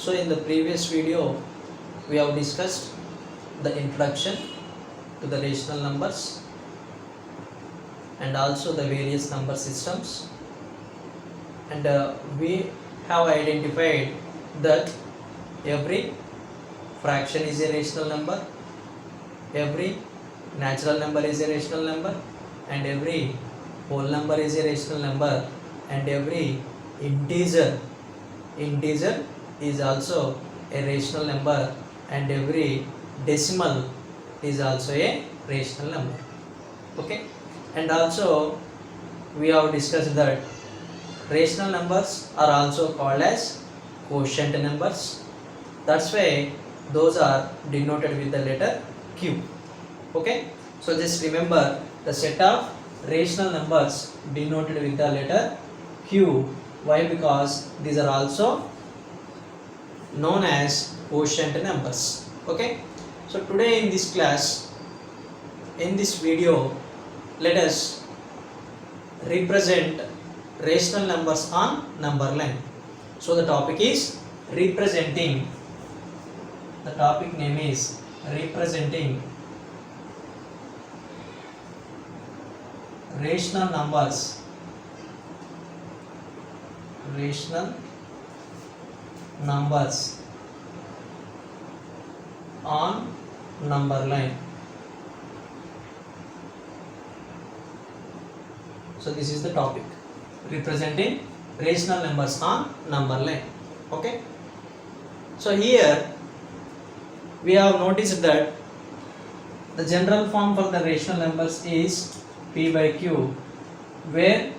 So in the previous video we have discussed the introduction to the rational numbers and also the various number systems, and we have identified that every fraction is a rational number, every natural number is a rational number, and every whole number is a rational number, and every integer is also a rational number, and every decimal is also a rational number. Okay, and also we have discussed that rational numbers are also called as quotient numbers. That's why those are denoted with the letter Q. Okay, so just remember the set of rational numbers denoted with the letter Q. Why? Because these are also known as quotient numbers. Okay, so today in this class, in this video, let us represent rational numbers on number line. So the topic is representing, the topic name is representing rational numbers on number line. So this is the topic, representing rational numbers on number line. Okay, so here we have noticed that the general form for the rational numbers is P by Q, where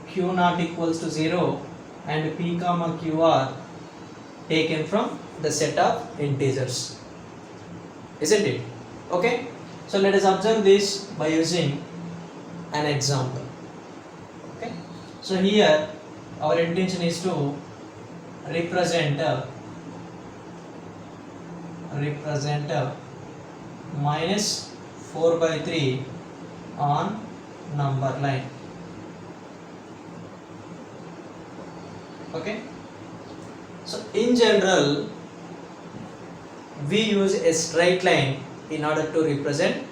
Q naught equals to 0 and P comma Q are taken from the set of integers, isn't it? Okay, so let us observe this by using an example. Okay, so here our intention is to represent minus 4 by 3 on number line. Okay, so in general we use a straight line in order to represent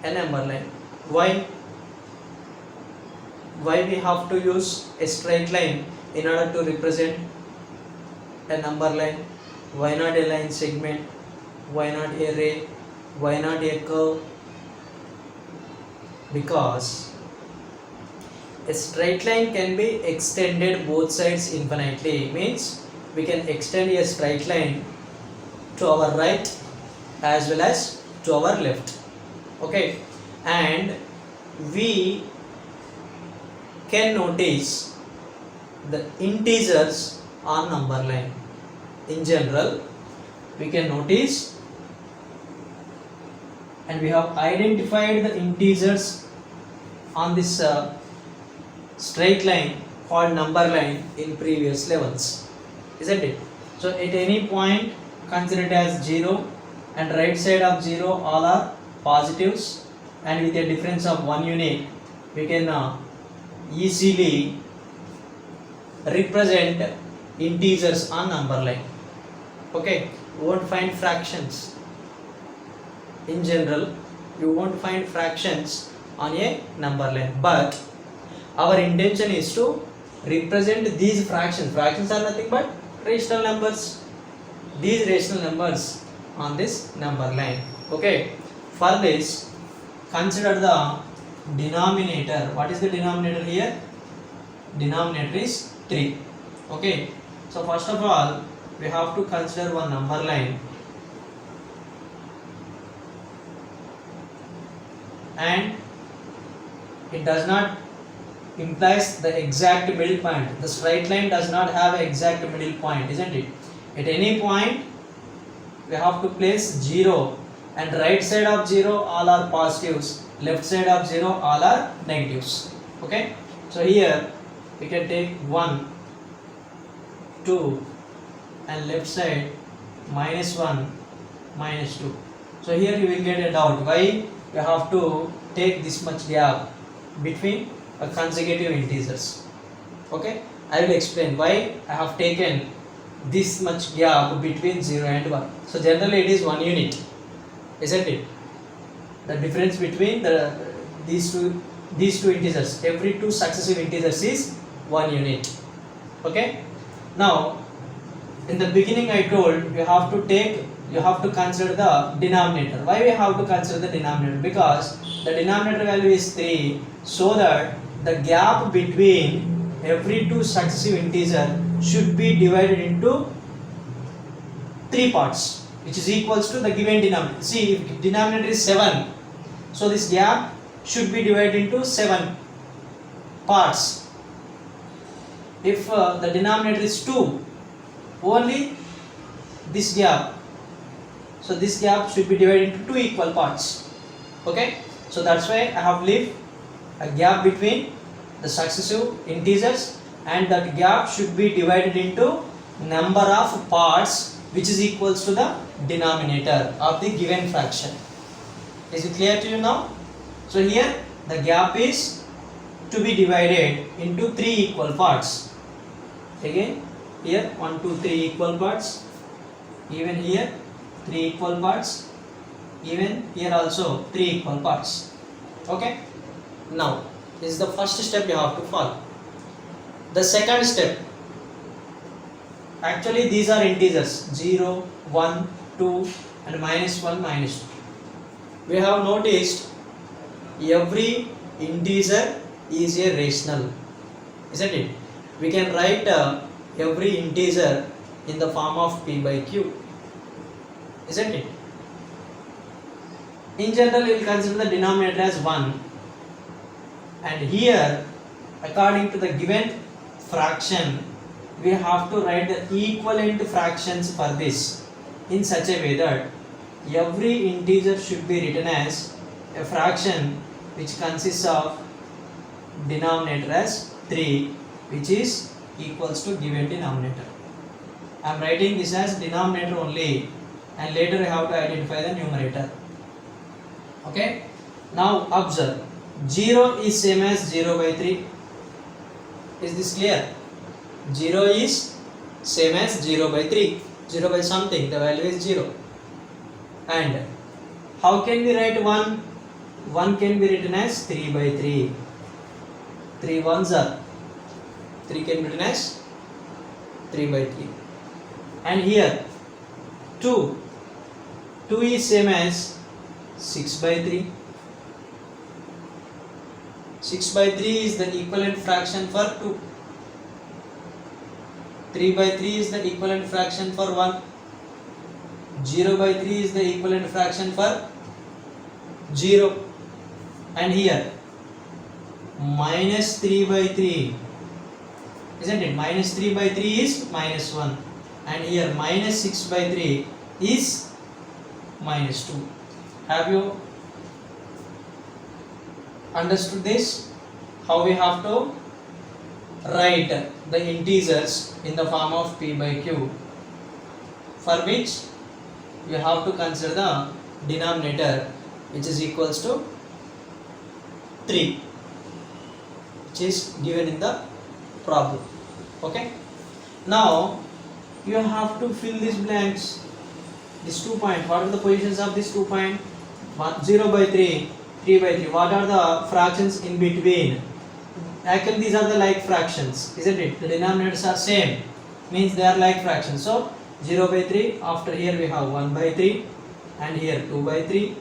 a number line. Why we have to use a straight line in order to represent a number line? Why not a line segment? Why not a ray? Why not a curve? Because a straight line can be extended both sides infinitely. Means we can extend a straight line to our right as well as to our left. Okay, and we can notice the integers on number line. In general, we can notice and we have identified the integers on this straight line called number line in previous levels, isn't it? So at any point consider it as 0, and right side of 0 all are positives, and with a difference of 1 unit we can easily represent integers on number line. Okay, you won't find fractions. In general, you won't find fractions on a number line, but our intention is to represent these fractions. Fractions are nothing but rational numbers. These rational numbers on this number line. Okay, for this consider the denominator. What is the denominator here? Denominator is 3. Okay, so first of all we have to consider one number line, and it does not implies the exact middle point. The straight line does not have an exact middle point, isn't it? At any point we have to place 0, and right side of 0 all are positives, left side of 0 all are negatives. Okay, so here we can take 1, 2, and left side minus 1, minus 2. So here you will get a doubt why you have to take this much gap between consecutive integers. Okay, I will explain why I have taken this much gap between 0 and 1. So generally it is 1 unit, isn't it? The difference between these two integers, every two successive integers is 1 unit. Okay. Now in the beginning I told you have to consider the denominator. Why we have to consider the denominator? Because the denominator value is 3, so that the gap between every two successive integer should be divided into 3 parts, which is equals to the given denominator. See, if denominator is 7, so this gap should be divided into 7 parts. If the denominator is 2, only this gap, so this gap should be divided into 2 equal parts. Okay, so that's why I have left a gap between the successive integers, and that gap should be divided into number of parts which is equals to the denominator of the given fraction. Is it clear to you now? So here the gap is to be divided into 3 equal parts. Again here 1, 2, 3 equal parts, even here 3 equal parts, even here also 3 equal parts. Okay, now this is the first step you have to follow. The second step, actually these are integers 0, 1, 2 and -1, -2. We have noticed every integer is a rational, isn't it? We can write every integer in the form of p by q, isn't it? In general, we will consider the denominator as 1, and here according to the given fraction we have to write the equivalent fractions for this in such a way that every integer should be written as a fraction which consists of denominator as 3, which is equals to given denominator. I am writing this as denominator only, and later I have to identify the numerator. Okay, now observe, 0 is same as 0 by 3. Is this clear? 0 is same as 0 by 3. 0 by something, the value is 0. And how can we write 1? 1 can be written as 3 by 3. 3 ones are 3 can be written as 3 by 3. And here 2 is same as 6 by 3. 6 by 3 is the equivalent fraction for 2. 3 by 3 is the equivalent fraction for 1. 0 by 3 is the equivalent fraction for 0. And here minus 3 by 3, isn't it? Minus 3 by 3 is minus 1. And here minus 6 by 3 is minus 2. Have you understood this? How we have to write the integers in the form of p by q, for which you have to consider the denominator which is equals to 3, which is given in the problem. Okay, now you have to fill these blanks. These 2 points, what are the positions of this 2 point? 0 by 3, 3 by 3. What are the fractions in between? Actually these are the like fractions, isn't it? The denominators are same, means they are like fractions. So 0 by 3, after here we have 1 by 3, and here 2 by 3,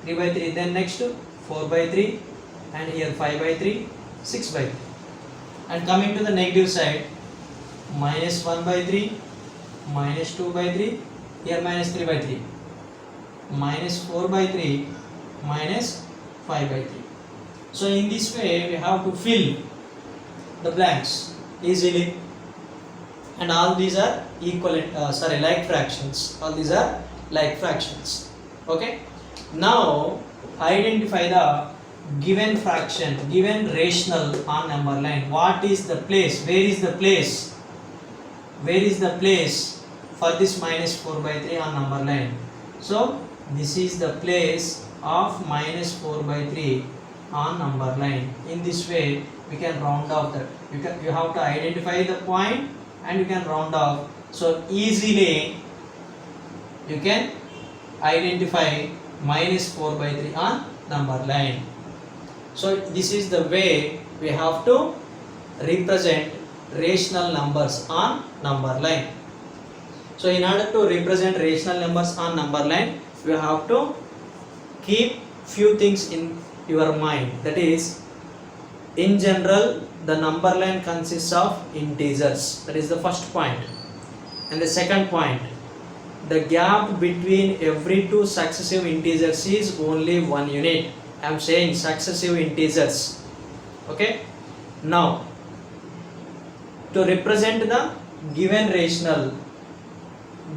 3 by 3, then next 4 by 3, and here 5 by 3, 6 by 3. And coming to the negative side, minus 1 by 3, minus 2 by 3, here minus 3 by 3, minus 4 by 3, minus 5 by 3. So in this way we have to fill the blanks easily, and all these are equivalent, like fractions. All these are like fractions. Okay, now identify the given fraction, given rational on number line. What is the place? Where is the place? Where is the place for this minus 4 by 3 on number line? So this is the place of minus 4 by 3 on number line. In this way we can round off that. You have to identify the point and you can round off So easily you can identify minus 4 by 3 on number line. So this is the way we have to represent rational numbers on number line. So in order to represent rational numbers on number line, you have to keep few things in your mind. That is, in general, the number line consists of integers. That is the first point. And the second point, the gap between every two successive integers is only 1 unit. I am saying successive integers. Okay. Now, to represent the given rational,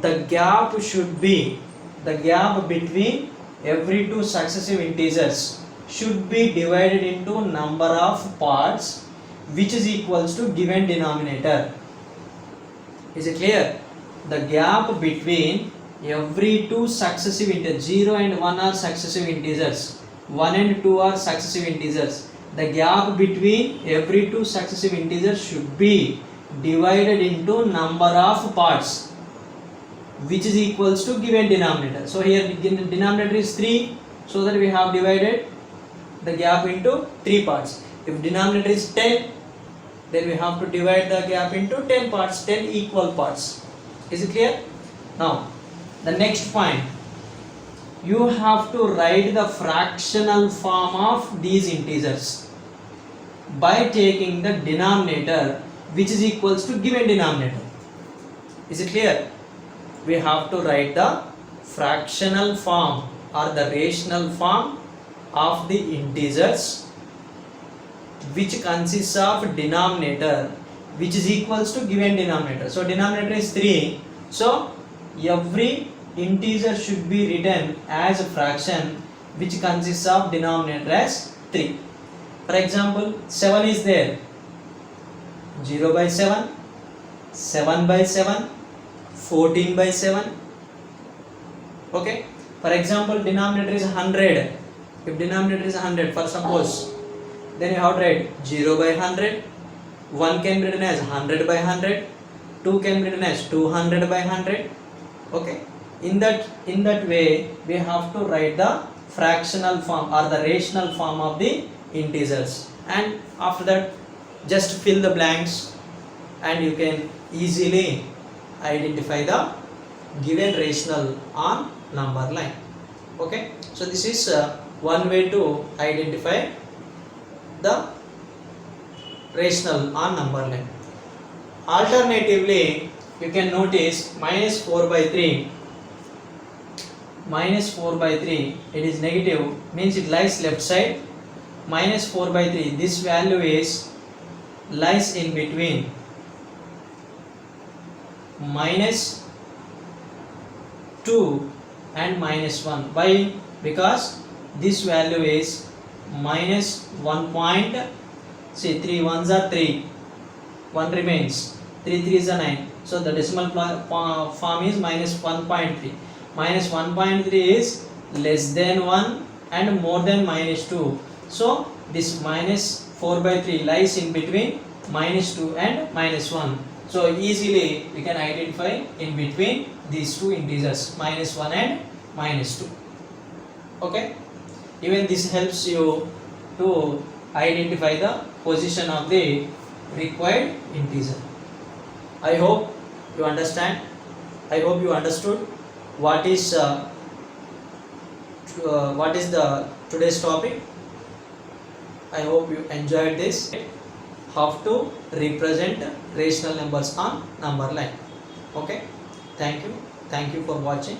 the gap should be, the gap between every two successive integers should be divided into number of parts which is equals to given denominator. Is it clear? The gap between every two successive integers, 0 and 1 are successive integers, 1 and 2 are successive integers. The gap between every two successive integers should be divided into number of parts which is equals to given denominator. So here denominator is 3, so that we have divided the gap into 3 parts. If denominator is 10, then we have to divide the gap into 10 parts, 10 equal parts. Is it clear? Now, the next point, you have to write the fractional form of these integers by taking the denominator which is equals to given denominator. Is it clear? We have to write the fractional form or the rational form of the integers which consists of denominator which is equals to given denominator. So denominator is 3. So every integer should be written as a fraction which consists of denominator as 3. For example, 7 is there. 0 by 7, 7 by 7, 14 by 7. Okay. For example, denominator is 100. If denominator is 100, for suppose, then you have to write 0 by 100. 1 can be written as 100 by 100. 2 can be written as 200 by 100. Okay. In that way, we have to write the fractional form or the rational form of the integers. And after that, just fill the blanks and you can easily identify the given rational on number line. Okay. So this is one way to identify the rational on number line. Alternatively, you can notice minus 4 by 3. Minus 4 by 3, it is negative, means it lies left side. Minus 4 by 3, this value is lies in between minus 2 and minus 1. Why? Because this value is minus 1 point, see 3 ones are 3, 1 remains, 3 3s are 9. So the decimal form is minus 1.3. Minus 1.3 is less than 1 and more than minus 2. So this minus 4 by 3 lies in between minus 2 and minus 1. So easily we can identify in between these two integers, minus 1 and minus 2. Okay. Even this helps you to identify the position of the required integer. I hope you understand. I hope you understood what is the today's topic. I hope you enjoyed this. How to represent rational numbers on number line. Okay. Thank you for watching.